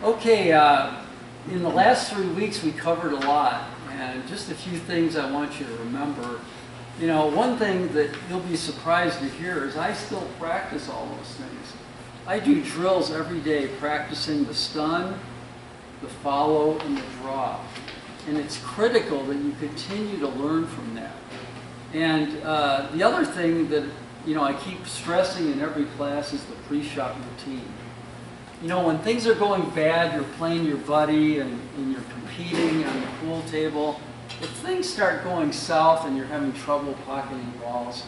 Okay, in the last 3 weeks we covered a lot, and just a few things I want you to remember. You know, one thing that you'll be surprised to hear is I still practice all those things. I do drills every day practicing the stun, the follow, and the draw. And it's critical that you continue to learn from that. And the other thing that, you know, I keep stressing in every class is the pre-shot routine. You know, when things are going bad, you're playing your buddy and you're competing on the pool table. If things start going south and you're having trouble pocketing balls,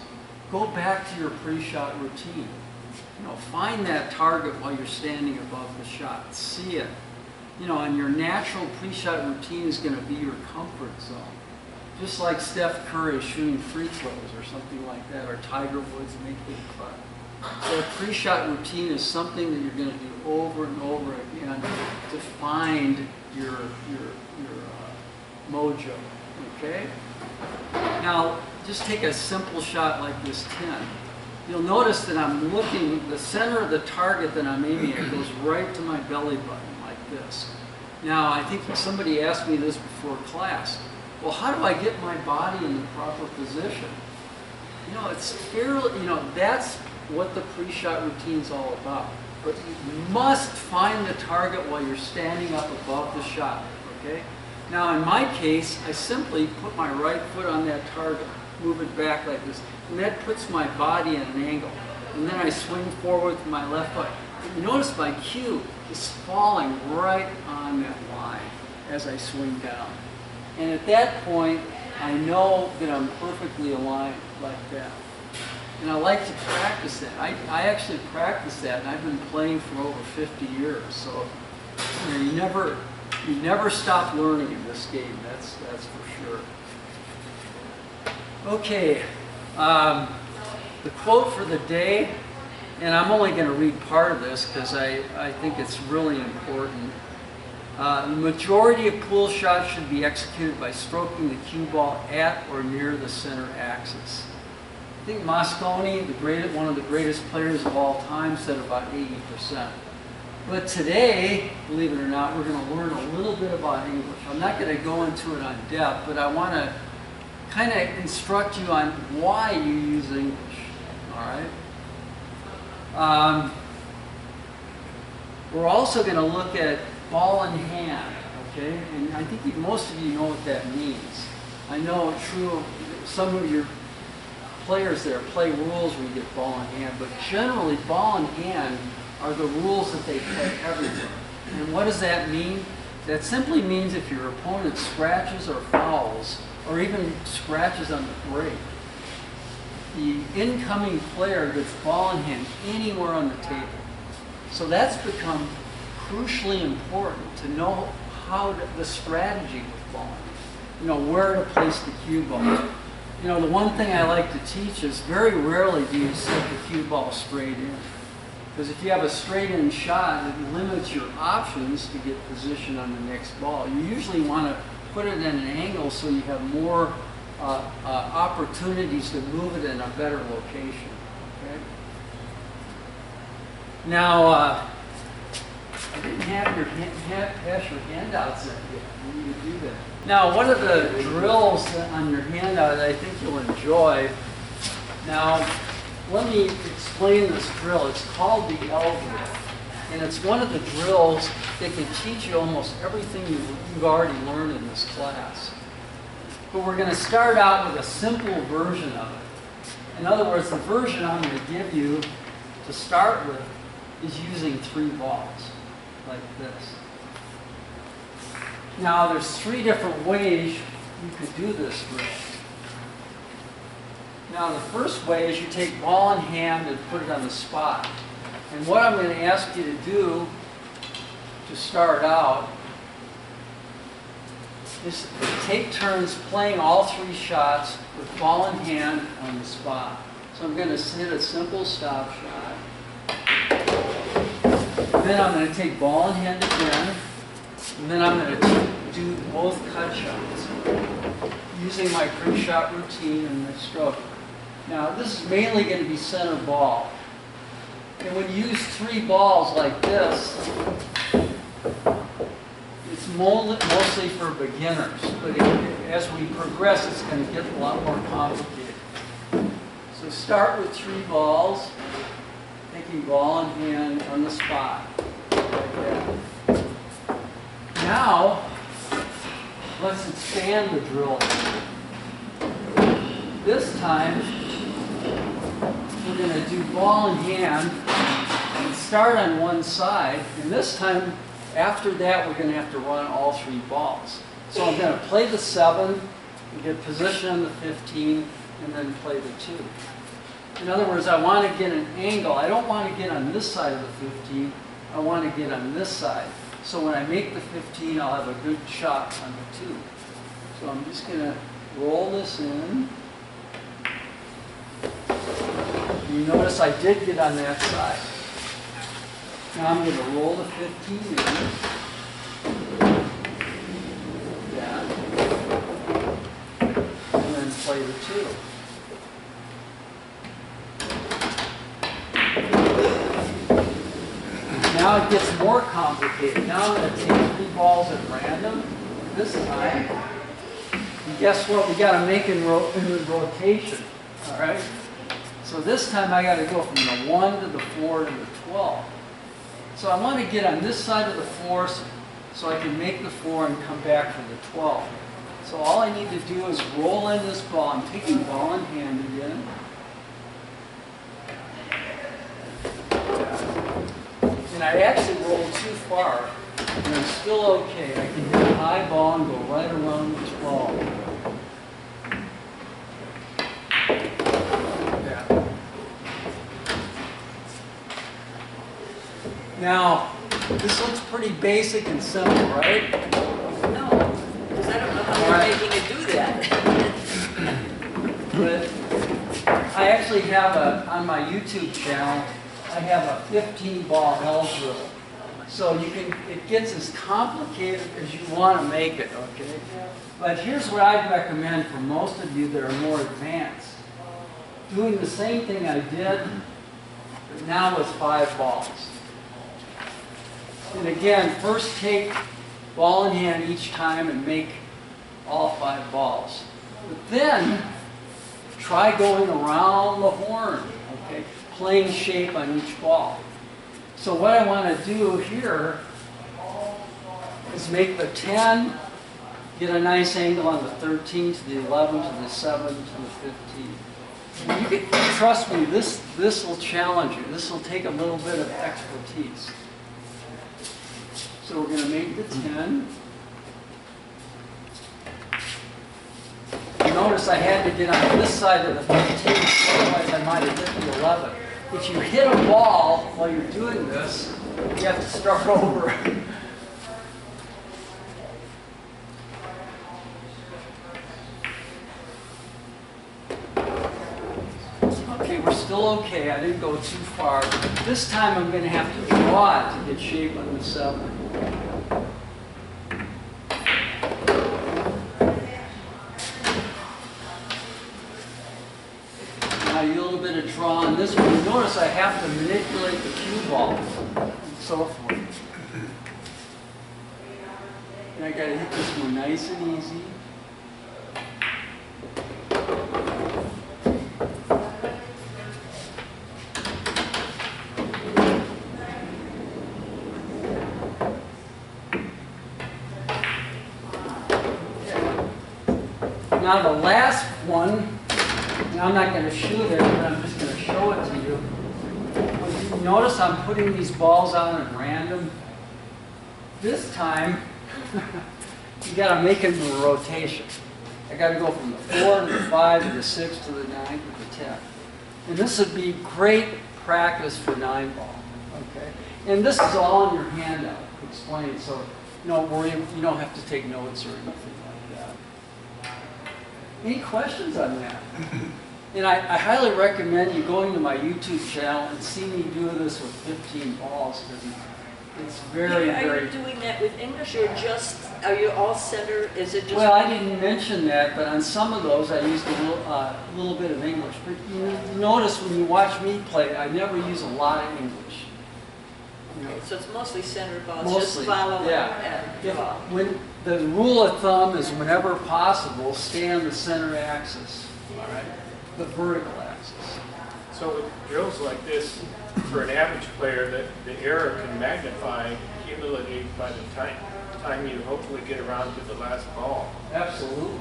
go back to your pre-shot routine. You know, find that target while you're standing above the shot. See it. You know, and your natural pre-shot routine is going to be your comfort zone. Just like Steph Curry shooting free throws or something like that, or Tiger Woods making a putt. So a pre-shot routine is something that you're going to do over and over again to find your mojo, okay? Now, just take a simple shot like this 10. You'll notice that I'm looking, the center of the target that I'm aiming at goes right to my belly button like this. Now, I think somebody asked me this before class. Well, how do I get my body in the proper position? You know, it's fairly, you know, that's what the pre-shot routine is all about. But you must find the target while you're standing up above the shot, okay? Now, in my case, I simply put my right foot on that target, move it back like this, and that puts my body at an angle. And then I swing forward with my left foot. You notice my cue is falling right on that line as I swing down. And at that point, I know that I'm perfectly aligned like that. And I like to practice that. I actually practice that, and I've been playing for over 50 years. So you know, you never stop learning in this game. That's for sure. Okay, the quote for the day, and I'm only going to read part of this because I think it's really important. The majority of pool shots should be executed by stroking the cue ball at or near the center axis. I think Mosconi, one of the greatest players of all time, said about 80%. But today, believe it or not, we're going to learn a little bit about English. I'm not going to go into it on depth, but I want to kind of instruct you on why you use English. All right? We're also going to look at ball in hand, okay? And I think most of you know what that means. I know true, some of your players there play rules where you get ball in hand, but generally ball in hand are the rules that they play everywhere. And what does that mean? That simply means if your opponent scratches or fouls, or even scratches on the break, the incoming player gets ball in hand anywhere on the table. So that's become crucially important to know how the strategy with ball, you know, where to place the cue ball. You know, the one thing I like to teach is very rarely do you set the cue ball straight in. Because if you have a straight in shot, it limits your options to get position on the next ball. You usually want to put it at an angle so you have more opportunities to move it in a better location. Okay? Now, I didn't have your pass your handouts in yet. You need to do that. Now, one of the drills on your handout I think you'll enjoy. Now, let me explain this drill. It's called the L drill. And it's one of the drills that can teach you almost everything you've already learned in this class. But we're going to start out with a simple version of it. In other words, the version I'm going to give you to start with is using 3 balls, like this. Now, there's 3 different ways you could do this drill. Now, the first way is you take ball in hand and put it on the spot. And what I'm going to ask you to do to start out is take turns playing all 3 shots with ball in hand on the spot. So I'm going to hit a simple stop shot. Then I'm going to take ball in hand again. And then I'm going to do both cut shots using my pre-shot routine and the stroke. Now, this is mainly going to be center ball. And when you use 3 balls like this, mostly for beginners, but as we progress, it's going to get a lot more complicated. So start with 3 balls, taking ball in hand on the spot, like that. Now, let's expand the drill. This time, we're going to do ball in hand and start on one side, and this time, after that, we're going to have to run all 3 balls. So I'm going to play the 7, and get position on the 15, and then play the 2. In other words, I want to get an angle. I don't want to get on this side of the 15. I want to get on this side. So when I make the 15, I'll have a good shot on the 2. So I'm just going to roll this in. You notice I did get on that side. Now I'm going to roll the 15 in. Yeah. And then play the 2. Now it gets more complicated. Now I'm going to take 3 balls at random this time. And guess what? We got to make in the rotation. All right? So this time I got to go from the 1 to the 4 to the 12. So I want to get on this side of the 4 so I can make the 4 and come back for the 12. So all I need to do is roll in this ball. I'm taking ball in hand again. And I actually rolled too far, and I'm still okay. I can hit a high ball and go right around the 12. Yeah. Now, this looks pretty basic and simple, right? No, because I don't know how you're making it do that. But I actually have on my YouTube channel, I have a 15 ball L drill. So it gets as complicated as you want to make it, okay? But here's what I'd recommend for most of you that are more advanced. Doing the same thing I did, but now with 5 balls. And again, first take ball in hand each time and make all 5 balls. But then, try going around the horn, okay? Playing shape on each ball. So what I want to do here is make the 10, get a nice angle on the 13 to the 11 to the 7 to the 15. And you can, trust me, this will challenge you. This will take a little bit of expertise. So we're going to make the 10. Notice I had to get on this side of the 15, otherwise I might have hit the 11. If you hit a ball while you're doing this, you have to start over. Okay, we're still okay. I didn't go too far. This time I'm going to have to draw it to get shape on the 7. A little bit of draw on this one. Notice I have to manipulate the cue ball and so forth. And I got to hit this one nice and easy. Okay. Now the last one. Now I'm not going to shoot it, but I'm just going to show it to you. Notice I'm putting these balls out at random. This time, you got to make it in a rotation. I got to go from the 4 to the 5 to the 6 to the 9 to the 10. And this would be great practice for 9 ball. Okay? And this is all in your handout explained, so don't worry, you don't have to take notes or anything like that. Any questions on that? And I highly recommend you going to my YouTube channel and see me do this with 15 balls, because it's very, Are very... you doing that with English, or just, are you all center, is it just... Well, I didn't mention that, but on some of those I used a little bit of English. But you notice when you watch me play, I never use a lot of English. So it's mostly center balls, Mostly, just follow yeah. and If, draw. when the rule of thumb is whenever possible, stay on the center axis, all right, the vertical axis. So with drills like this, for an average player, the error can magnify cumulatively by the time you hopefully get around to the last ball. Absolutely.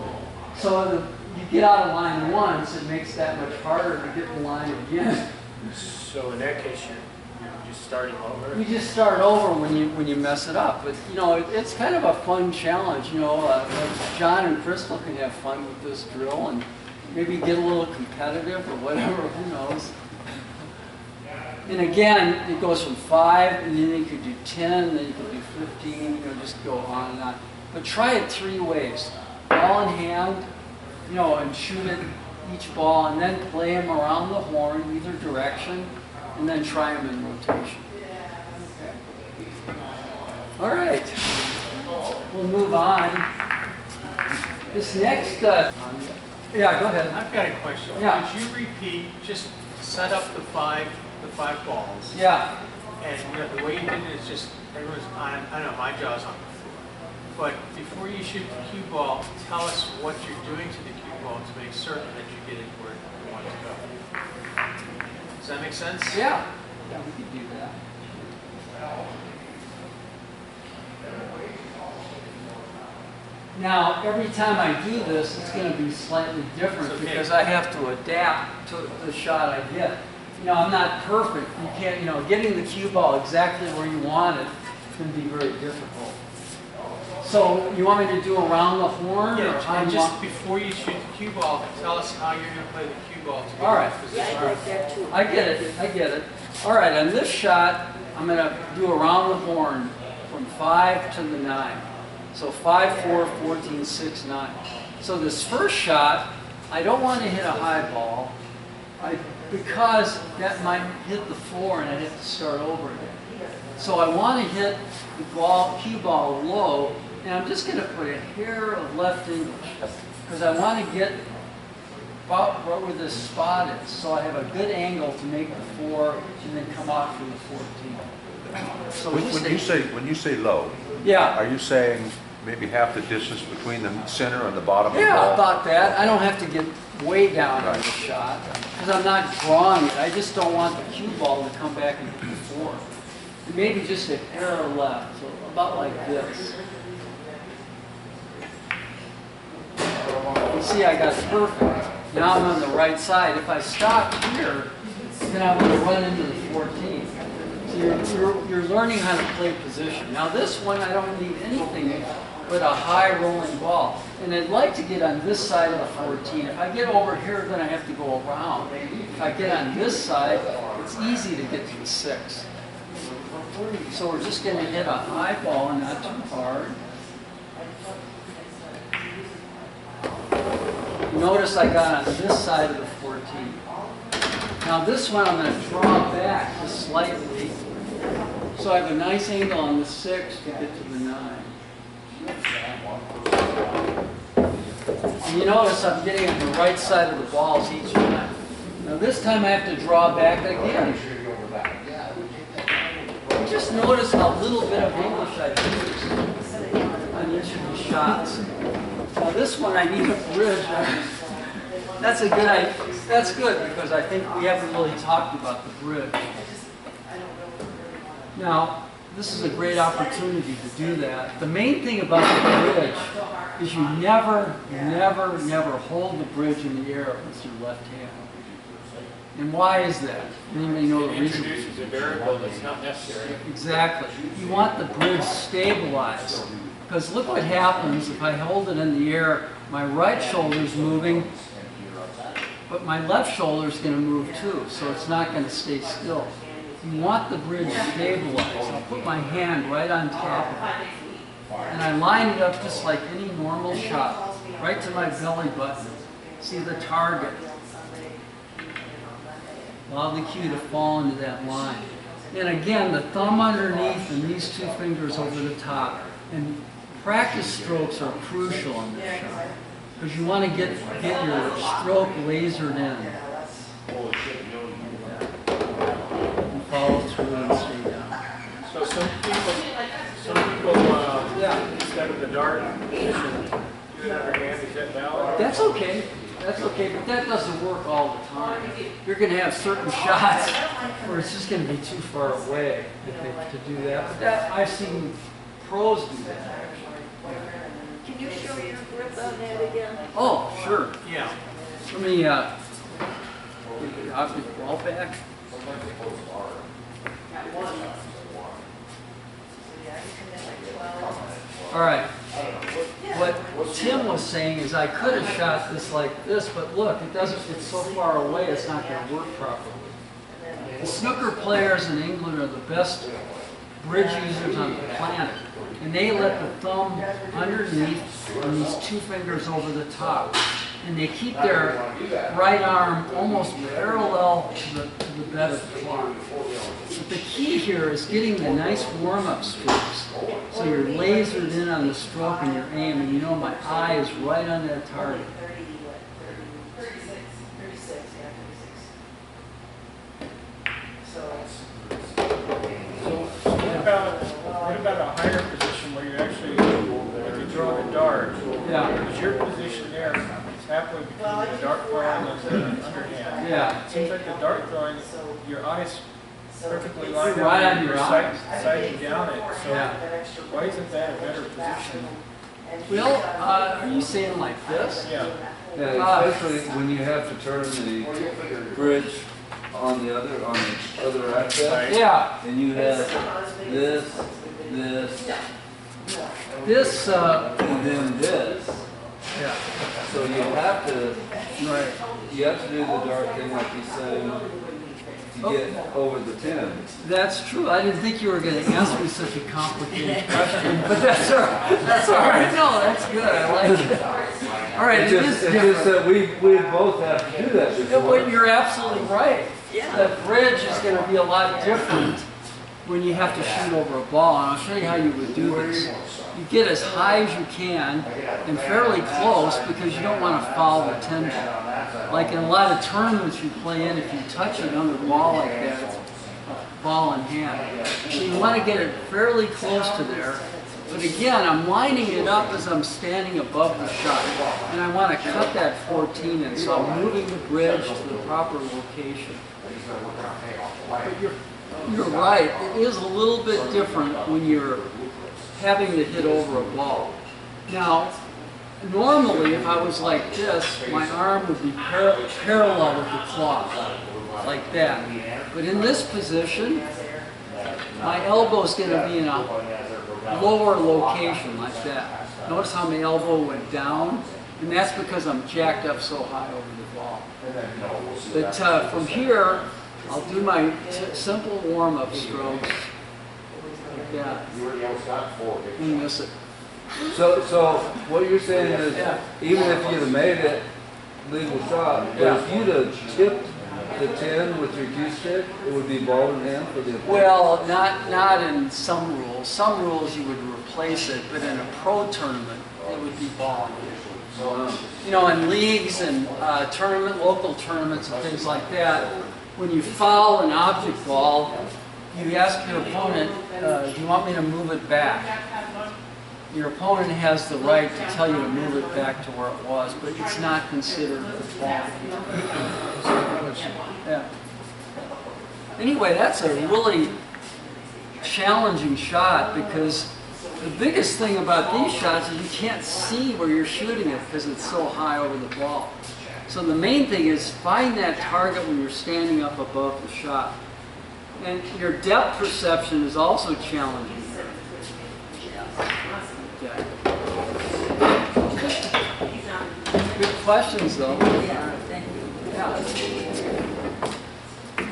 So you get out of line once, it makes that much harder to get the line again. So in that case, you're just starting over. You just start over when you mess it up. But you know, it's kind of a fun challenge. You know, John and Crystal can have fun with this drill and maybe get a little competitive or whatever. Who knows? And again, it goes from 5, and then you could do 10, then you could do 15. You know, just go on and on. But try it 3 ways: ball in hand, you know, and shoot it each ball, and then play them around the horn, either direction, and then try them in rotation. Okay. All right, we'll move on. This next, yeah, go ahead. I've got a question. Yeah. Could you repeat, just set up the five balls? Yeah, And you know, the way you did it is just, everyone's on, I don't know, my jaw's on the floor. But before you shoot the cue ball, tell us what you're doing to the cue ball to make certain that you get it where you want it to go. Does that make sense? yeah, we could do that. Now, every time I do this, it's going to be slightly different Okay. because I have to adapt to the shot I get. You know, I'm not perfect. You can't, you know, getting the cue ball exactly where you want it can be very difficult. So, you want me to do around the horn? or Yeah, how and you just want- before you shoot the cue ball, tell us how you're going to play the cue ball to get All right. in Yeah, position. I like that too. I get it, I get it. All right, on this shot, I'm going to do around the horn from 5 to the 9. So 5, 4, 14, 6, 9. So this first shot, I don't want to hit a high ball because that might hit the floor and I'd have to start over again. So I want to hit the cue ball low, and I'm just going to put a hair of left English because I want to get about right where this spot is, so I have a good angle to make the 4 and then come out for the 14. So When you say low, yeah, are you saying maybe half the distance between the center and the bottom of the yeah, ball? about that. I don't have to get way down on the Right. shot because I'm not drawing it. I just don't want the cue ball to come back and hit the 4. And maybe just a hair left, so about like this. You see, I got it perfect. Now I'm on the right side. If I stop here, then I'm going to run into the 14. So you're learning how to play position. Now this one, I don't need anything but a high rolling ball. And I'd like to get on this side of the 14. If I get over here, then I have to go around. If I get on this side, it's easy to get to the 6. So we're just going to hit a high ball and not too hard. Notice I got on this side of the 14. Now this one I'm going to draw back just slightly. So I have a nice angle on the 6 to get to the 9. And you notice I'm getting on the right side of the balls each time. Now this time I have to draw back again. You just notice how little bit of English I use on each of these shots. Now this one I need a bridge. That's a good idea. That's good because I think we haven't really talked about the bridge. Now, this is a great opportunity to do that. The main thing about the bridge is you never, never, never hold the bridge in the air with your left hand. And why is that? Anybody know the It reason? introduces a variable that's not necessary. Exactly. You want the bridge stabilized. Because look what happens if I hold it in the air, my right shoulder's moving, but my left shoulder's going to move too, so it's not going to stay still. You want the bridge stabilized. I'll put my hand right on top of it. And I line it up just like any normal shot, right to my belly button. See the target. Allow the cue to fall into that line. And again, the thumb underneath and these 2 fingers over the top. And practice strokes are crucial in this shot because you want to get your stroke lasered in. And follow through and stay down. So Yeah. instead of the dart position, do it underhand, is that valid? That's okay. That's okay, but that doesn't work all the time. You're going to have certain shots where it's just going to be too far away to do that. But that, I've seen pros do that, actually. Can you show your grip on that again? Oh, sure. Yeah. Let me get the object ball back. All right. What Tim was saying is I could have shot this like this, but look, it doesn't. It's so far away, it's not going to work properly. The snooker players in England are the best bridge users on the planet, and they let the thumb underneath and these two fingers over the top, and they keep their right arm almost parallel to the bed of the clock. But the key here is getting the nice warm-up strokes. So you're lasered in on the stroke and your aim, and you know my eye is right on that target. What about a higher position where you actually, if you throw the dart, Yeah. is your position there, it's halfway between the dart throwing and the underhand. Yeah. It seems like the dart throwing, your eyes perfectly lined up. Right on and your you're eyes. sighting down it, so Yeah. why isn't that a better position? Well, are you saying like this? Yeah. Yeah, especially when you have to turn the bridge on the other aspect, Yeah. and you have this, This, and then this. yeah. So you have to Right. do the dart thing like you said to get over the 10. That's true. I didn't think you were going to ask me such a complicated question, but that's all right. That's all right. No, that's good. I like it. All right, it is It's different. just that we both have to do that Yeah, before. well, you're absolutely right. Yeah. The bridge is going to be a lot different when you have to shoot over a ball, and I'll show you how you would do this. You get as high as you can and fairly close because you don't want to foul the tension. Like in a lot of tournaments you play in, if you touch another ball like that, it's a ball in hand. So you want to get it fairly close to there. But again, I'm lining it up as I'm standing above the shot. And I want to cut that 14 in, so I'm moving the bridge to the proper location. But you're right, it is a little bit different when you're having to hit over a ball. Now, normally if I was like this, my arm would be parallel with the cloth, like that. But in this position, my elbow is going to be in a lower location like that. Notice how my elbow went down, and that's because I'm jacked up so high over the ball. But from here, I'll do my simple warm-up strokes like that. And miss it. So what you're saying is, Yeah. even if you'd have made it legal shot, but Yeah. if you'd have tipped the 10 with your cue stick, it would be ball in hand for the opponent. Well, not in some rules. Some rules you would replace it, but in a pro tournament, it would be ball in hand. You know, in leagues and local tournaments and things like that, when you foul an object ball, you ask your opponent, do you want me to move it back? Your opponent has the right to tell you to move it back to where it was, but it's not considered a ball. Yeah. Anyway, that's a really challenging shot because the biggest thing about these shots is you can't see where you're shooting it because it's so high over the ball. So the main thing is find that target when you're standing up above the shot. And your depth perception is also challenging. Okay. Good questions though. Yeah, thank you. Yeah.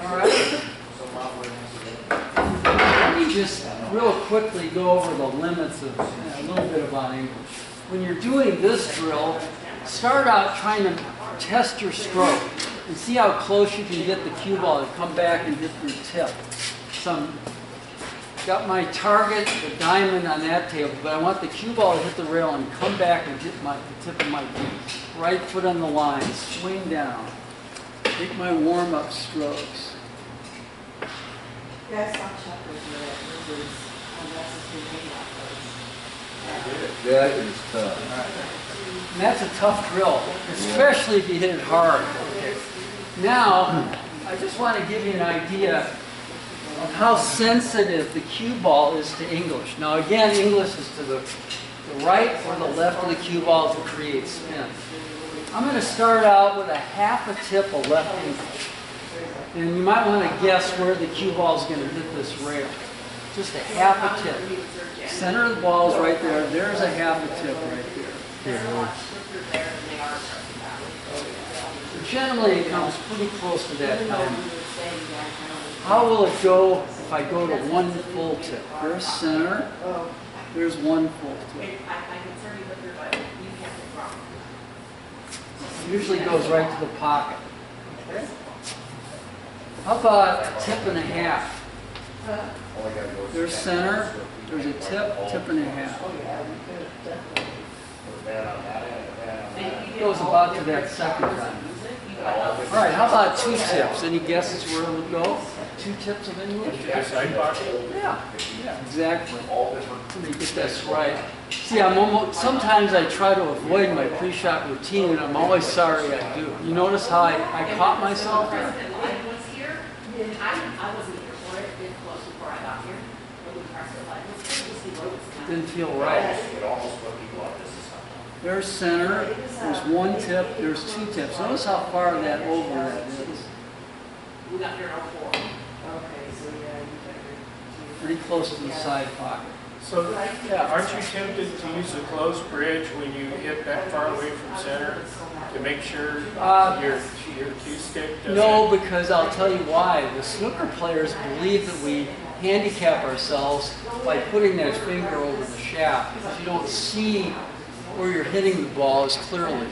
All right. Let me just real quickly go over the limits of a little bit about English. When you're doing this drill, start out trying to test your stroke and see how close you can get the cue ball to come back and hit your tip. So I've got my target, the diamond on that table, but I want the cue ball to hit the rail and come back and hit the tip of my boot. Right foot on the line, swing down. Take my warm-up strokes. That is tough. And that's a tough drill, especially if you hit it hard. Now, I just want to give you an idea of how sensitive the cue ball is to English. Now again, English is to the right or the left of the cue ball to create spin. I'm going to start out with a half a tip of left English. And you might want to guess where the cue ball is going to hit this rail. Just a half a tip. Center of the ball is right there. There's a half a tip right there. Generally, it comes pretty close to that time. How will it go if I go to one full tip? There's center. There's one full tip. It usually goes right to the pocket. Okay. How about a tip and a half? There's center. There's a tip and a half. It goes about to that second time. All right, how about two tips? Any guesses where it would go? Two tips of English? The side pocket? Yeah, exactly. Let me get this right. See, sometimes I try to avoid my pre-shot routine, and I'm always sorry I do. You notice how I caught myself there? I was here, I wasn't here for it, it close before I got here. But we Prescott Valley Az, Didn't feel right. There's center, there's one tip, there's two tips. Notice how far that over that is. we got here at 04. Pretty close to the side pocket. So, aren't you tempted to use a closed bridge when you hit that far away from center to make sure your cue stick doesn't? No, because I'll tell you why. The snooker players believe that we handicap ourselves by putting that finger over the shaft because you don't see where you're hitting the ball as clearly.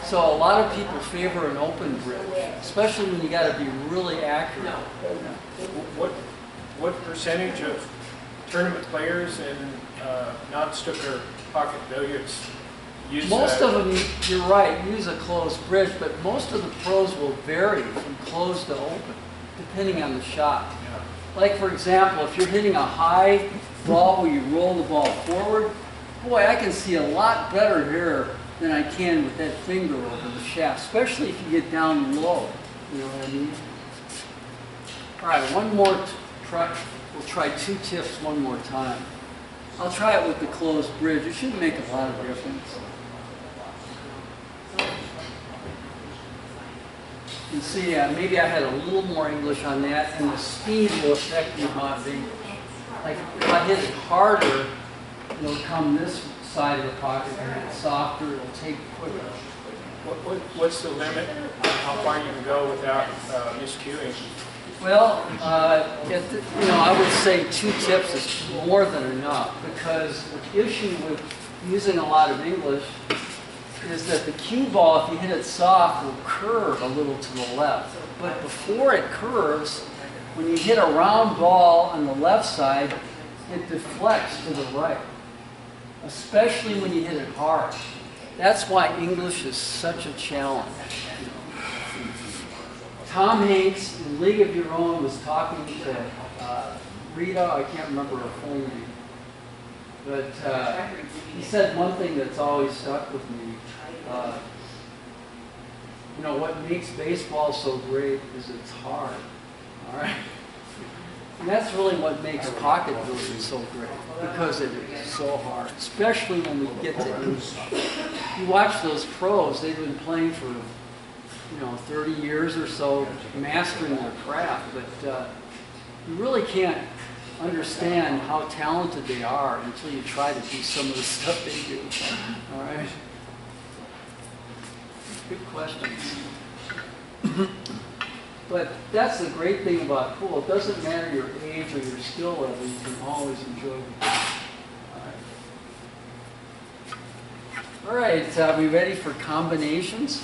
So a lot of people favor an open bridge, especially when you got to be really accurate. What percentage of tournament players and non-snooker pocket billiards use Most that? of them, you're right, use a closed bridge, but most of the pros will vary from closed to open, depending on the shot. Like for example, if you're hitting a high ball where you roll the ball forward, boy, I can see a lot better here than I can with that finger over the shaft, especially if you get down low. You know what I mean? All right, one more try. We'll try two tips one more time. I'll try it with the closed bridge. It shouldn't make a lot of difference. You see, maybe I had a little more English on that, and the speed will affect the amount of English. Like if I hit it harder, it'll come this side of the pocket, and if it's softer, it'll take quicker. What's the limit on how far you can go without miscuing? Well, I would say two tips is more than enough because the issue with using a lot of English is that the cue ball, if you hit it soft, will curve a little to the left. But before it curves, when you hit a round ball on the left side, it deflects to the right, especially when you hit it hard. That's why English is such a challenge. Tom Hanks, in League of Your Own, was talking to Rita, I can't remember her full name, but he said one thing that's always stuck with me. What makes baseball so great is it's hard, all right? And that's really what makes pocket billiards so great, because it is so hard, especially when we get to English. You watch those pros, they've been playing for 30 years or so, mastering their craft, but you really can't understand how talented they are until you try to do some of the stuff they do. All right? Good question. But that's the great thing about pool. It doesn't matter your age or your skill level, you can always enjoy the game. All right, are we ready for combinations?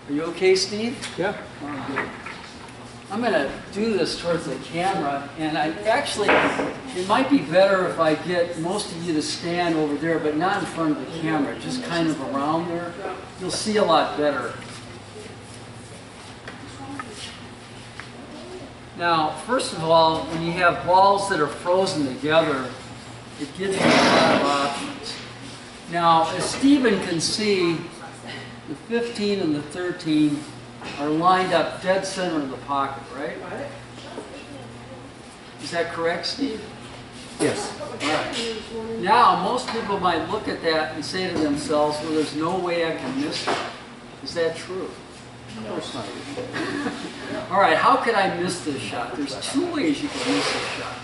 Are you okay, Steve? Yeah. Oh, good. I'm going to do this towards the camera, and it might be better if I get most of you to stand over there, but not in front of the camera, just kind of around there. You'll see a lot better. Now, first of all, when you have balls that are frozen together, it gives you a lot of options. Now, as Stephen can see, the 15 and the 13 are lined up dead center of the pocket, right? Is that correct, Steve? Yes. All right. Now, most people might look at that and say to themselves, well, there's no way I can miss that. Is that true? Of course not. All right, how could I miss this shot? There's two ways you can miss this shot.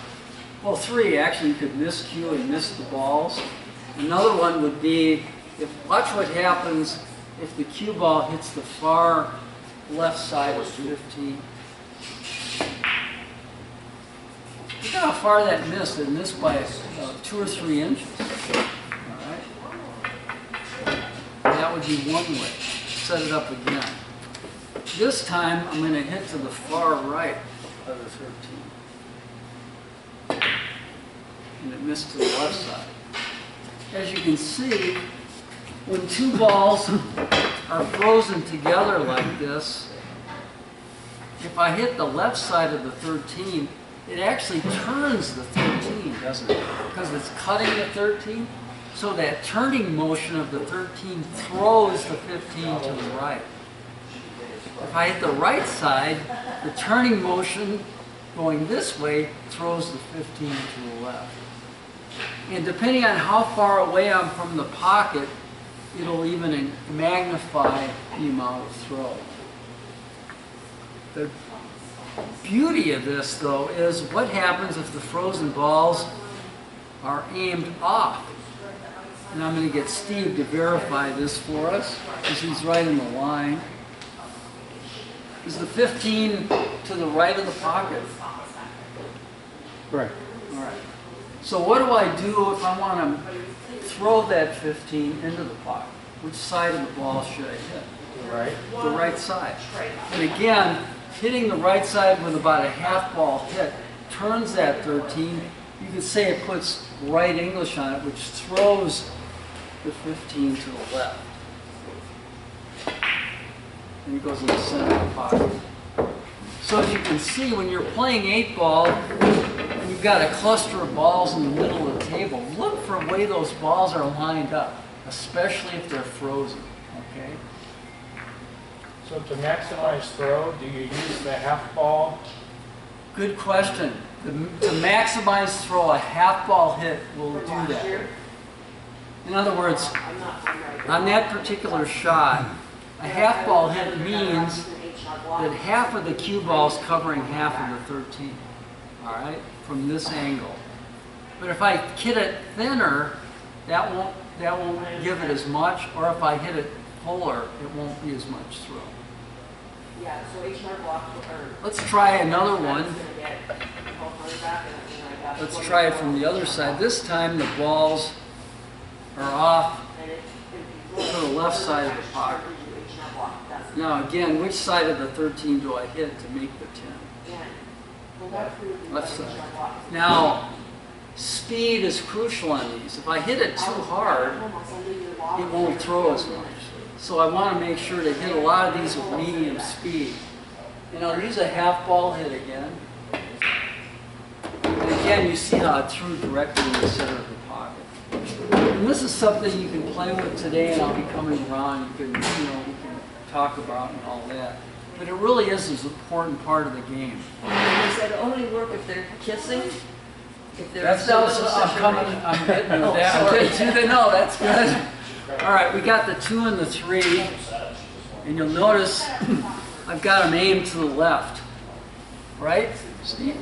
Well, three, actually. You could miscue and miss the balls. Another one would be, watch what happens if the cue ball hits the far left side of 15. Look how far that missed. It missed by 2 or 3 inches. All right. That would be one way. Set it up again. This time, I'm going to hit to the far right of the 13. And it missed to the left side. As you can see, when two balls are frozen together like this, if I hit the left side of the 13, it actually turns the 13, doesn't it? Because it's cutting the 13. So that turning motion of the 13 throws the 15 to the right. If I hit the right side, the turning motion going this way throws the 15 to the left. And depending on how far away I'm from the pocket, it'll even magnify the amount of throw. The beauty of this, though, is what happens if the frozen balls are aimed off. And I'm going to get Steve to verify this for us, because he's right in the line. Is the 15 to the right of the pocket? Right. All right. So what do I do if I want to throw that 15 into the pocket? Which side of the ball should I hit? Right. The right side. And again, hitting the right side with about a half ball hit turns that 13. You could say it puts right English on it, which throws the 15 to the left. And it goes in the center of the pocket. So as you can see, when you're playing 8-ball, and you've got a cluster of balls in the middle of the table, look for the way those balls are lined up, especially if they're frozen, okay? So to maximize throw, do you use the half ball? Good question. To maximize throw, a half ball hit will do that. In other words, on that particular shot, a half ball hit means that half of the cue ball is covering half of the 13, all right, from this angle. But if I hit it thinner, that won't give it as much, or if I hit it fuller, it won't be as much throw. Yeah, so H&R block. Let's try another one. Let's try it from the other side. This time the balls are off to the left side of the pocket. Now again, which side of the 13 do I hit to make the 10? Left side. Now, speed is crucial on these. If I hit it too hard, it won't throw as much. So I want to make sure to hit a lot of these with medium speed. And I'll use a half ball hit again. And again, you see how it threw directly in the center of the pocket. And this is something you can play with today, and I'll be coming around. You can, we can talk about and all that. But it really is an important part of the game. Does that only work if they're kissing? If they're I'm getting to that. No, that's good. All right, we got the 2 and the 3, and you'll notice I've got them aimed to the left, right, Steve?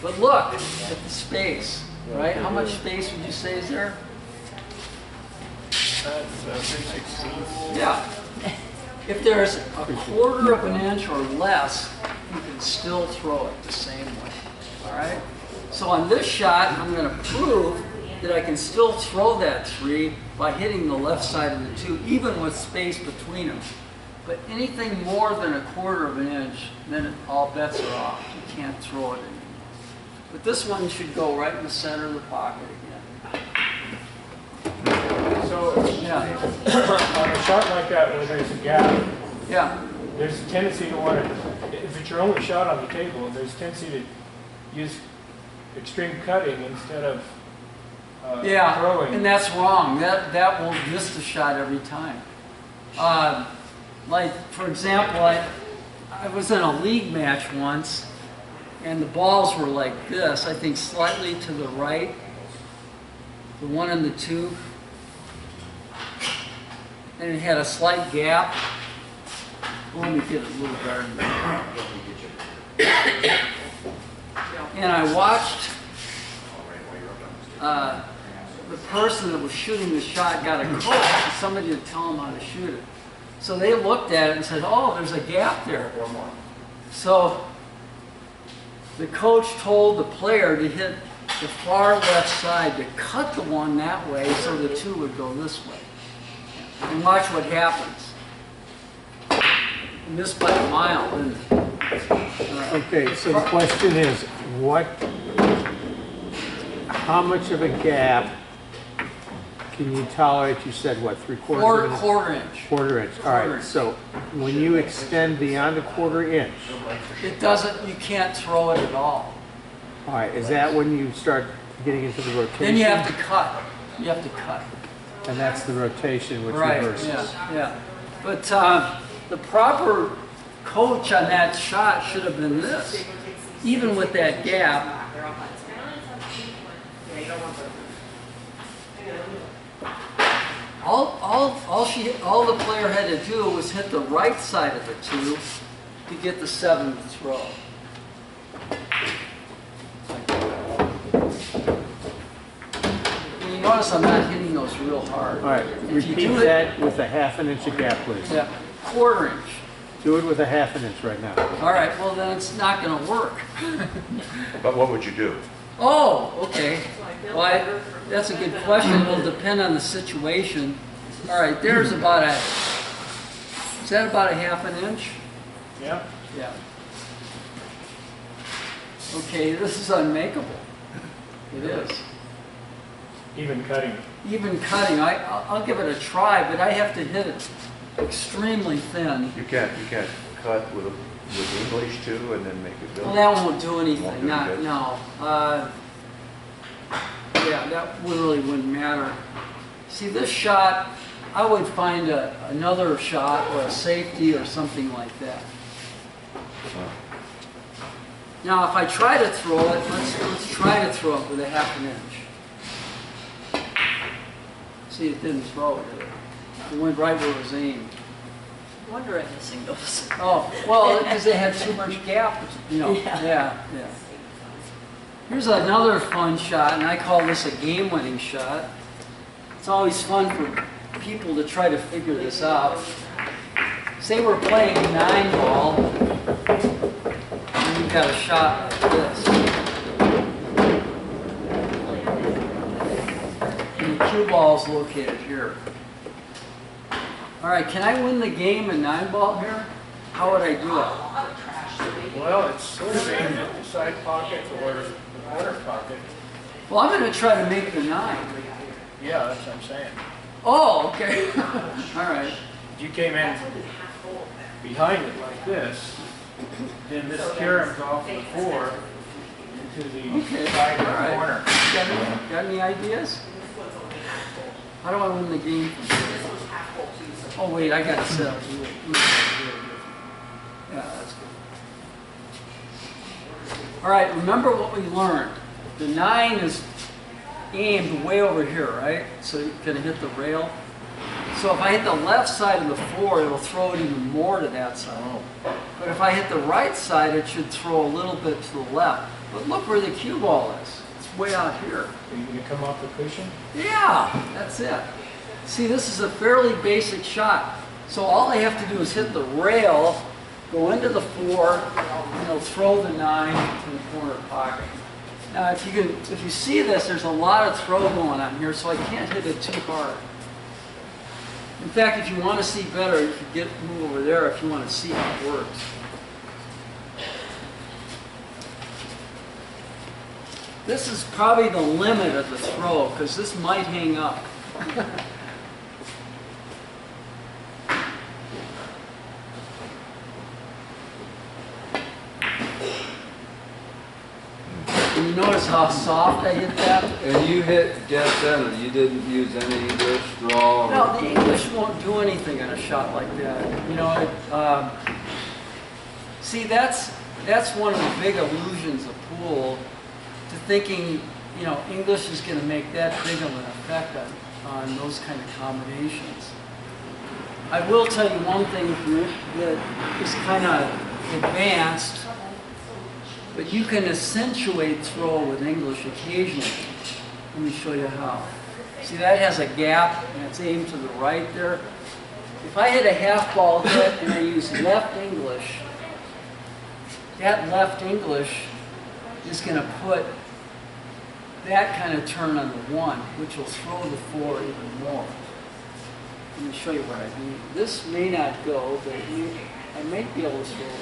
But look at the space, right? How much space would you say is there? That's 3/16. Yeah. If there's a quarter of an inch or less, you can still throw it the same way, all right? So on this shot, I'm going to prove that I can still throw that 3 by hitting the left side of the 2, even with space between them. But anything more than a quarter of an inch, then all bets are off. You can't throw it anymore. But this one should go right in the center of the pocket again. So Yeah. on a shot like that where there's a gap, Yeah. there's a tendency to want to, if it's your only shot on the table, there's a tendency to use extreme cutting instead of Yeah, throwing. and that's wrong. That will miss the shot every time. Like, for example, I was in a league match once, and the balls were like this, I think slightly to the right, the one in the tube, and it had a slight gap. Well, let me get it a little better than that. And I watched the person that was shooting the shot got a coach, somebody to tell him how to shoot it. So they looked at it and said, oh, there's a gap there. So the coach told the player to hit the far left side, to cut the one that way so the two would go this way. And watch what happens. Missed by a mile. And, Okay, so the question is, how much of a gap can you tolerate? You said what, 3/4 of an inch? quarter inch. Quarter inch, all Quarter right. inch. So when you extend beyond a quarter inch, It doesn't, you can't throw it at all. all right, is that when you start getting into the rotation? Then you have to cut. You have to cut. And that's the rotation which Right, reverses. yeah. But the proper coach on that shot should have been this. Even with that gap, all the player had to do was hit the right side of the tube to get the seventh throw. And you notice I'm not hitting those real hard. All right, If you repeat do it- that with a 1/2 inch of gap, please. Yeah, quarter inch. Do it with a 1/2 inch right now. All right, well then it's not going to work. But what would you do? Oh, okay. Well, that's a good question. It'll depend on the situation. All right, there's about is that about a 1/2 inch? Yeah. Yeah. Okay, this is unmakeable. It is. Even cutting. Even cutting, I'll give it a try, but I have to hit it extremely thin. You can't cut with English too and then make it Well, go? that won't do anything. Won't do Not, good. no. Yeah, that really wouldn't matter. See, this shot, I would find another shot or a safety or something like that. Now, if I try to throw it, let's try to throw it with a 1/2 inch. See, it didn't throw it. It went right where it was aimed. Wonder I'm missing those. Oh, well, because they had too much gap, you know. Yeah. Here's another fun shot, and I call this a game-winning shot. It's always fun for people to try to figure this out. Say we're playing 9-ball, and you've got a shot like this. And the cue ball is located here. All right, can I win the game in 9-ball here? How would I do it? Well, it's sort of aimed at the side pocket or the corner pocket. Well, I'm going to try to make the 9. Yeah, that's what I'm saying. Oh, okay. All right. If you came in behind it like this, then this caroms off the 4 into the Okay. side of All the right. corner. Got any ideas? How do I win the game? Oh, wait, I got it set up. Yeah, that's good. All right, remember what we learned. The 9 is aimed way over here, right? So you're going to hit the rail. So if I hit the left side of the 4, it'll throw it even more to that side. But if I hit the right side, it should throw a little bit to the left. But look where the cue ball is. It's way out here. Are you going to come off the cushion? Yeah, that's it. See, this is a fairly basic shot. So all I have to do is hit the rail, go into the 4, and it'll throw the 9 to the corner pocket. Now, if you see this, there's a lot of throw going on here, so I can't hit it too hard. In fact, if you want to see better, you can move over there if you want to see how it works. This is probably the limit of the throw, because this might hang up. And you notice how soft I hit that? And you hit dead center, you didn't use any English draw? or- No, the English won't do anything on a shot like that. You know, see, that's one of the big illusions of pool, to thinking, you know, English is going to make that big of an effect on those kind of combinations. I will tell you one thing that is kind of advanced, but you can accentuate throw with English occasionally. Let me show you how. See, that has a gap and it's aimed to the right there. If I hit a half ball hit and I use left English, that left English is going to put that kind of turn on the 1, which will throw the 4 even more. Let me show you what I mean. This may not go, but I might be able to throw it.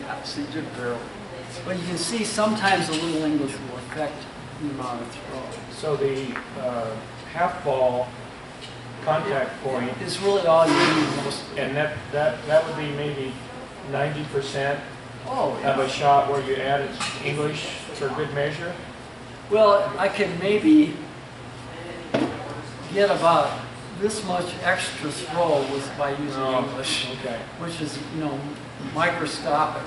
Yeah, see, just barely. But you can see sometimes a little English will affect the amount of throw. So the half ball contact point, It's really all you need most. and that would be maybe 90% Oh, of a shot where you added English for good measure? Well, I can maybe get about this much extra throw by using Oh, English, okay. which is, you know, microscopic.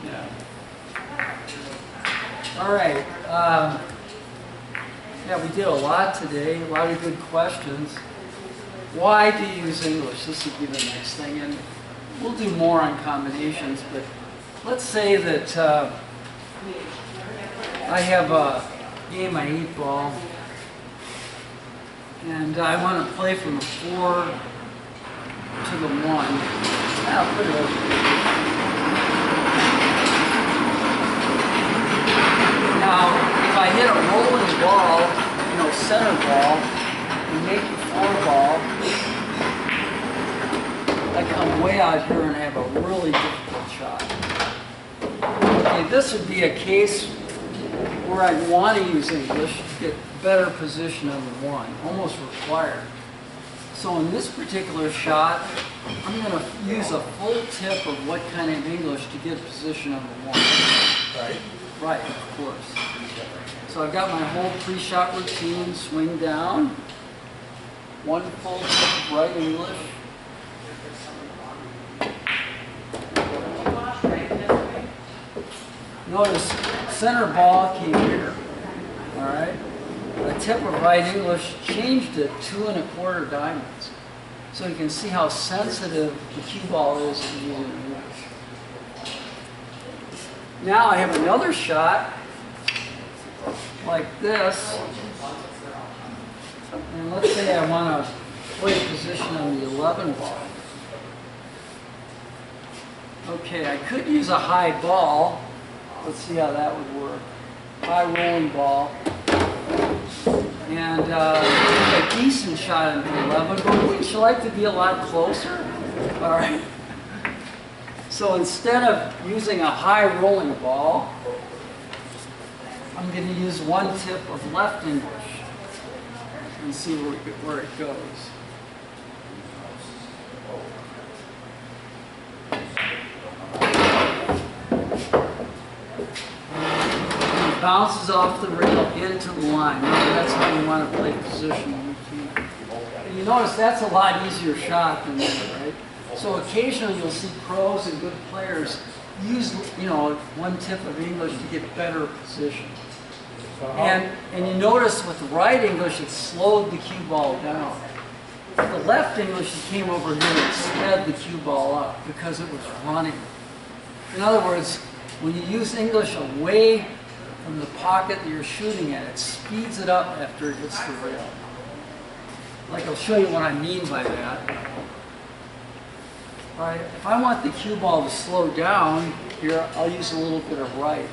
Yeah. All right. Yeah, we did a lot today, a lot of good questions. Why do you use English? This would be the next thing. And we'll do more on combinations, but let's say that I have a game of 8 ball, and I want to play from the 4 to the 1. I'll put it over. Now, if I hit a rolling ball, you know, center ball, and make the 4 ball, I come way out here and have a really difficult shot. Okay, this would be a case where I'd want to use English to get better position on the 1, almost required. So in this particular shot, I'm going to use a full tip of what kind of English to get position on the 1. Right? Right, of course. So I've got my whole pre-shot routine, swing down, 1 full tip of right English. Notice center ball came here, all right? The tip of right English changed it 2 1/4 diamonds. So you can see how sensitive the cue ball is to using English. Now I have another shot like this. And let's say I want to play position on the 11 ball. Okay, I could use a high ball. Let's see how that would work. High rolling ball. And a decent shot on the 11, but wouldn't you like to be a lot closer? All right. So instead of using a high rolling ball, I'm going to use 1 tip of left English and see where it goes. It bounces off the rail into the line. Now that's how you want to play position routine. And you notice that's a lot easier shot than that, right? So occasionally you'll see pros and good players use, you know, 1 tip of English to get better position. So And you notice with the right English, it slowed the cue ball down. With the left English, it came over here and sped the cue ball up because it was running. In other words, when you use English away from the pocket that you're shooting at, it speeds it up after it hits the rail. Like I'll show you what I mean by that. All right, if I want the cue ball to slow down, here I'll use a little bit of right.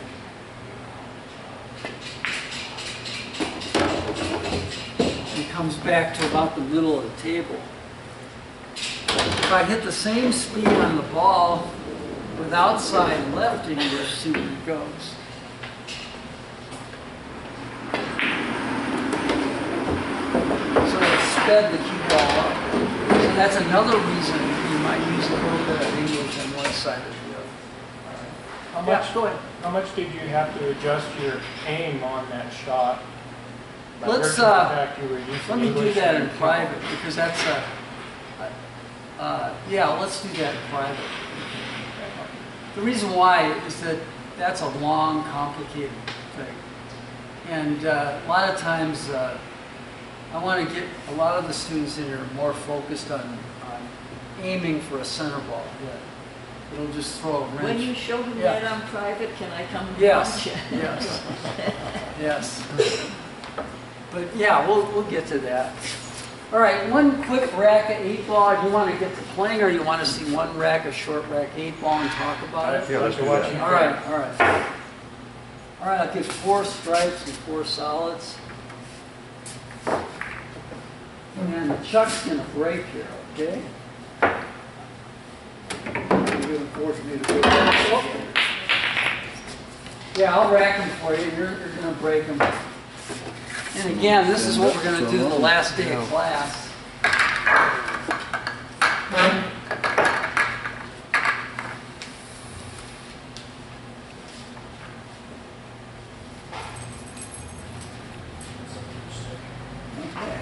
It comes back to about the middle of the table. If I hit the same speed on the ball with outside left English, see where it goes. So it sped the cue ball up. So that's another reason you might use a little bit of English on one side or the other. How Yeah, much, go ahead. how much did you have to adjust your aim on that shot? By Let's, virtue of the fact you were using Let me do English that and in cue private, ball? because that's yeah, let's do that in private. The reason why is that that's a long, complicated thing. And a lot of times, I want to get a lot of the students in here more focused on aiming for a center ball hit. It'll just throw a wrench. When you show him Yeah. that on private, can I come and Yes, watch it? yes, yes. But yeah, we'll get to that. All right, one quick rack of 8-ball. Do you want to get to playing, or you want to see one rack, a short rack 8-ball, and talk about it? Yeah, let's do that. All right, all right. All right, I'll give 4 stripes and 4 solids. And Chuck's gonna break here, okay? You're gonna force me to do that. Yeah, I'll rack them for you. You're gonna break them. And again, this is what we're gonna do the last day of class. Okay.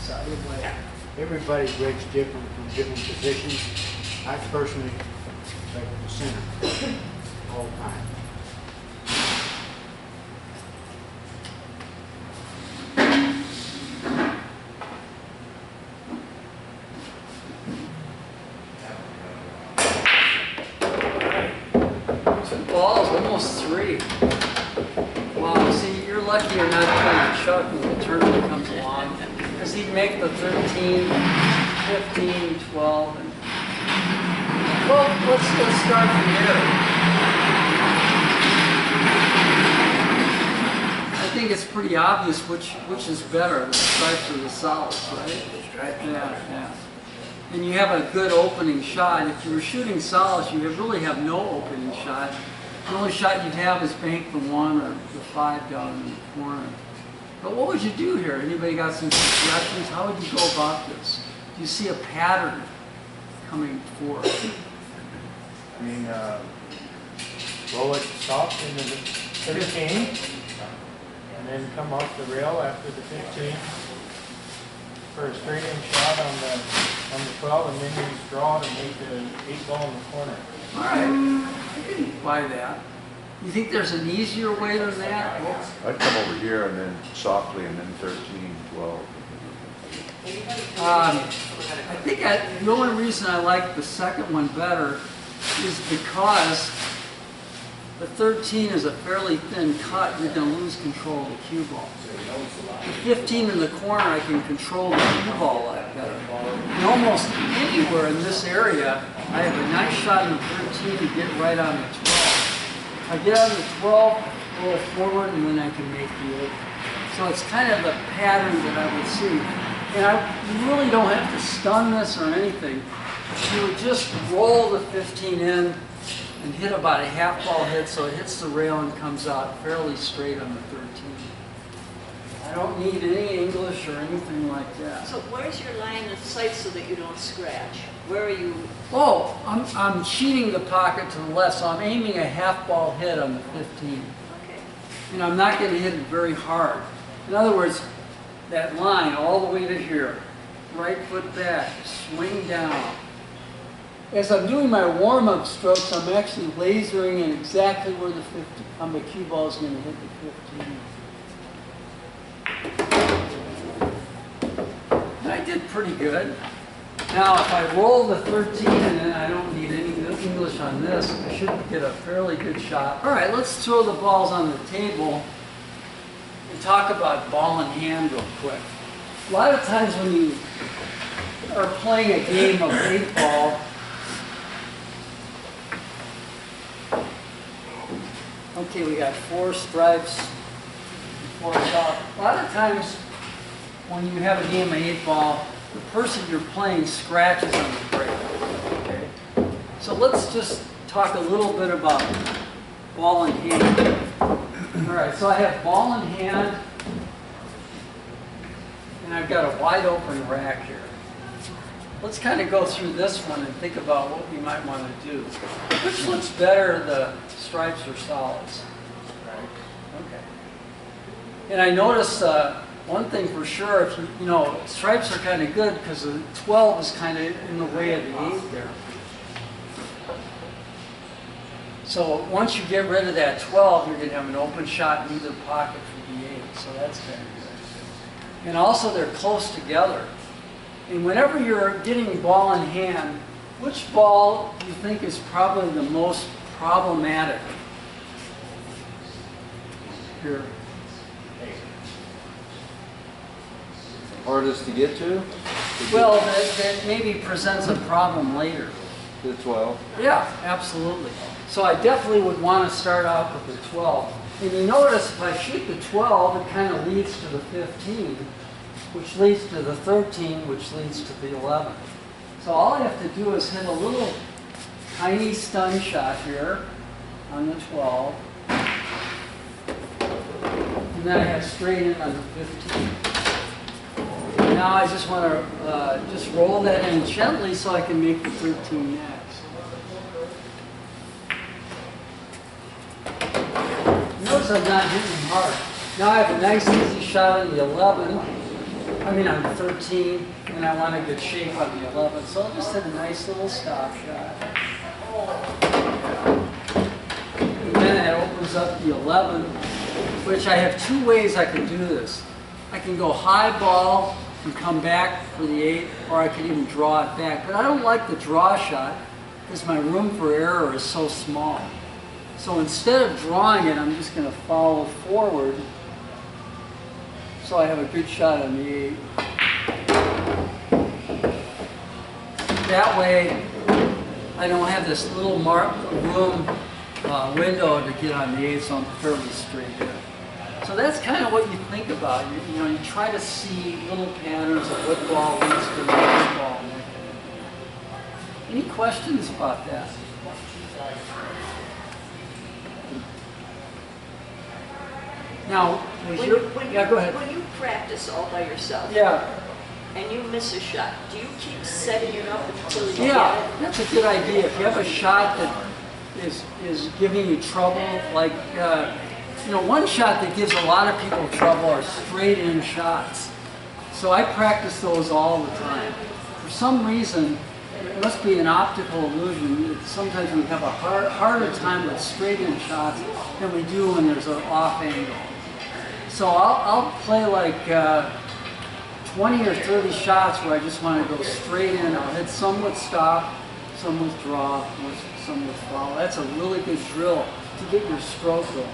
Side away. Everybody breaks different from different positions. I personally break the center all the time. Balls, almost 3. Wow, see, you're lucky you're not playing Chuck when the tournament comes along, because he'd make the 13, 15, 12, and... Well, let's start from here. I think it's pretty obvious which is better, the stripes or the solids, right? Yeah. And you have a good opening shot. If you were shooting solids, you really have no opening shot. The only shot you'd have is bank the 1 or the 5 down in the corner. But what would you do here? Anybody got some suggestions? How would you go about this? Do you see a pattern coming forth? I mean, roll it soft into the 15, and then come off the rail after the 15 for a straight in shot on the 12, and then you draw it and make the 8-ball in the corner. All right, I can buy that. You think there's an easier way than that? I'd come over here and then softly and then 13, 12. I think the only reason I like the second one better is because the 13 is a fairly thin cut. You're going to lose control of the cue ball. The 15 in the corner, I can control the cue ball a lot better. And almost anywhere in this area, I have a nice shot in the 13 to get right on the 12. I get on the 12, roll forward, and then I can make the 8. So it's kind of a pattern that I would see. And you really don't have to stun this or anything. You would just roll the 15 in and hit about a half ball hit so it hits the rail and comes out fairly straight on the 13. I don't need any English or anything like that. So where's your line of sight so that you don't scratch? Where are you? Oh, I'm cheating the pocket to the left, so I'm aiming a half ball hit on the 15. Okay. And I'm not going to hit it very hard. In other words, that line all the way to here, right foot back, swing down. As I'm doing my warm-up strokes, I'm actually lasering in exactly where the 15, the cue ball is going to hit the 15. And I did pretty good. Now, if I roll the 13 and then I don't need any English on this, I should get a fairly good shot. All right, let's throw the balls on the table and talk about ball in hand real quick. A lot of times when you are playing a game of 8-ball, okay, we got 4 stripes, 4 soft. A lot of times when you have a game of 8-ball, the person you're playing scratches on the break. Okay? So let's just talk a little bit about ball in hand. All right, so I have ball in hand, and I've got a wide open rack here. let's kind of go through this one and think about what we might want to do. Which looks better, the stripes or solids? Okay. And I noticed one thing for sure, if you know, stripes are kind of good because the 12 is kind of in the way of the 8 there. So once you get rid of that 12, you're going to have an open shot in either pocket for the 8. So that's kind of good. And also they're close together. And whenever you're getting a ball in hand, which ball do you think is probably the most problematic? Here. Hardest to get to? Well, that maybe presents a problem later. The 12. Yeah, absolutely. So I definitely would want to start out with the 12. And you notice if I shoot the 12, it kind of leads to the 15, which leads to the 13, which leads to the 11. So all I have to do is hit a little tiny stun shot here on the 12. And then I have straight in on the 15. Now I just want to just roll that in gently so I can make the 13 next. Notice I'm not hitting hard. Now I have a nice easy shot on the 11, I mean on the 13, and I want a good shape on the 11. So I'll just hit a nice little stop shot. And then that opens up the 11, which I have two ways I can do this. I can go high ball and come back for the 8, or I can even draw it back. But I don't like the draw shot because my room for error is so small. So instead of drawing it, I'm just going to follow forward so I have a good shot on the 8. That way, I don't have this little room window to get on the 8, so I'm fairly straight here. So that's kind of what you think about. You know, you try to see little patterns of what ball leads to the next ball. Any questions about that? Now, yeah, go ahead. When you practice all by yourself, Yeah, and you miss a shot, do you keep setting it up until you yeah, get it? that's a good idea. If you have a shot that is giving you trouble, like, you know, one shot that gives a lot of people trouble are straight in shots. So I practice those all the time. For some reason, it must be an optical illusion. Sometimes we have a harder time with straight in shots than we do when there's an off angle. So I'll play like 20 or 30 shots where I just want to go straight in. I'll hit some with stop, some with draw, some with follow. That's a really good drill to get your stroke going.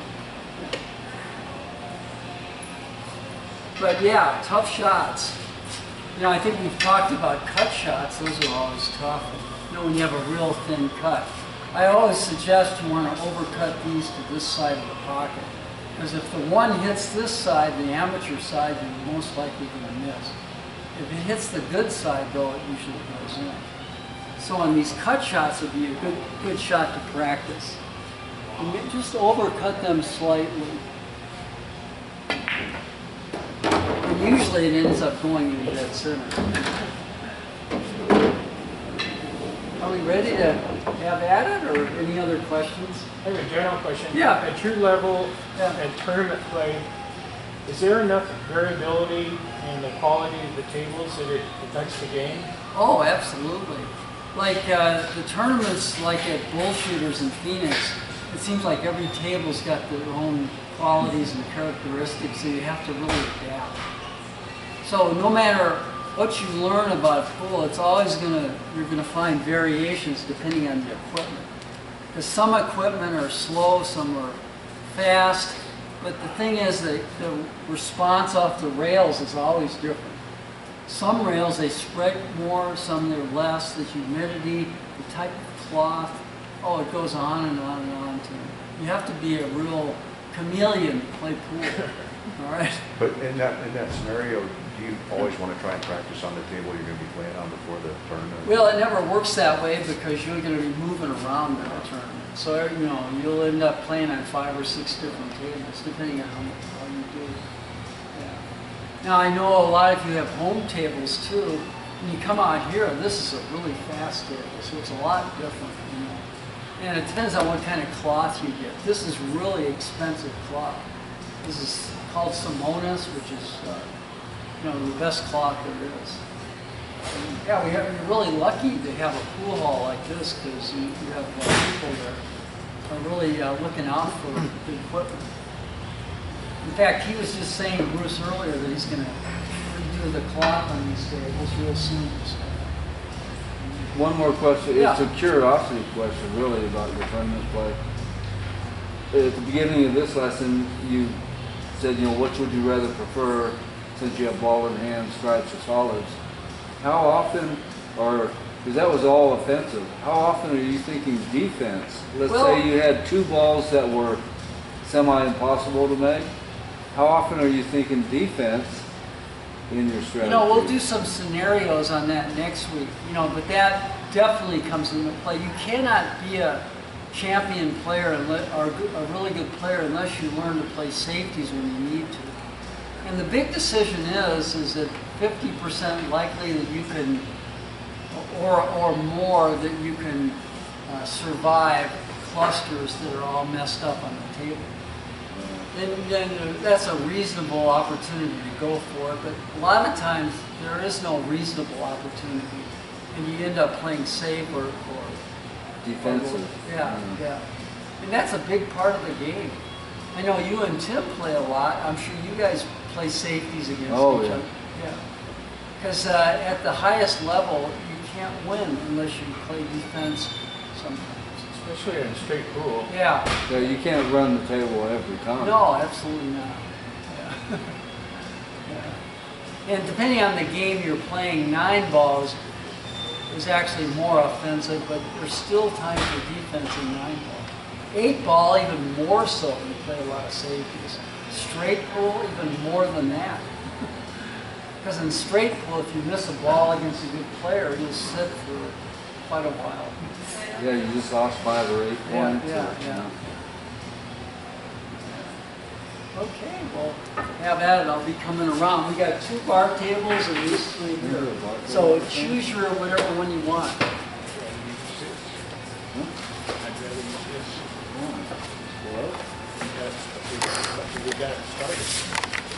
But yeah, tough shots. You know, I think we've talked about cut shots. Those are always tough. You know, when you have a real thin cut. I always suggest you want to overcut these to this side of the pocket. Because if the one hits this side, the amateur side, you're most likely going to miss. If it hits the good side, though, it usually goes in. So on these cut shots, it would be a good shot to practice. And just overcut them slightly. And usually it ends up going into that center. Are we ready to have at it, or any other questions? I have a general question. Yeah. At your level, at tournament play, is there enough variability in the quality of the tables that it affects the game? Oh, absolutely. Like the tournaments, like at Bullshooters in Phoenix, it seems like every table's got their own qualities and characteristics, so you have to really adapt. So no matter what you learn about pool, it's always you're gonna find variations depending on the equipment. Because some equipment are slow, some are fast, but the thing is that the response off the rails is always different. Some rails, they spread more, some they're less, the humidity, the type of cloth, oh, it goes on and on and on. You have to be a real chameleon to play pool, all right? But in that scenario, do you always want to try and practice on the table you're going to be playing on before the tournament? Well, it never works that way because you're going to be moving around in the tournament. So, you know, you'll end up playing on 5 or 6 different tables, depending on how you do. Yeah. Now, I know a lot of you have home tables too, when you come out here, this is a really fast table, so it's a lot different, you know. And it depends on what kind of cloth you get. This is really expensive cloth. This is called Simonis, which is, you know, the best cloth there is. And yeah, you're really lucky to have a pool hall like this because you have people that are really looking out for the equipment. In fact, he was just saying to Bruce earlier that he's going to redo the cloth on these tables real soon. So. One more question. Yeah. It's a curiosity question, really, about your tournament play. At the beginning of this lesson, you said, you know, which would you rather prefer since you have ball in hand, stripes, or solids? How often, or because that was all offensive, how often are you thinking defense? Let's say you had two balls that were semi-impossible to make. How often are you thinking defense in your strategy? You know, we'll do some scenarios on that next week, you know, but that definitely comes into play. You cannot be a champion player or a really good player unless you learn to play safeties when you need to. And the big decision is that 50% likely that you can, or more, that you can survive clusters that are all messed up on the table. Then that's a reasonable opportunity to go for it, but a lot of times there is no reasonable opportunity, and you end up playing safe or defensive. Yeah, yeah. And that's a big part of the game. I know you and Tim play a lot. I'm sure you guys play safeties against each other. Yeah. Because at the highest level, you can't win unless you play defense sometimes. Especially in a straight pool. Yeah. Yeah, you can't run the table every time. No, absolutely not. Yeah. Yeah. And depending on the game you're playing, 9 balls is actually more offensive, but there's still time for defense in 9 ball. 8 ball, even more so, you play a lot of safeties. Straight pool, even more than that. Because in straight pool, if you miss a ball against a good player, you'll sit for quite a while. Yeah, you just lost 5 or 8 points. Yeah. Okay, well, have at it. I'll be coming around. We got 2 bar tables and these 3 here. So choose your whatever one you want. I'd rather use this. Well, We got it started.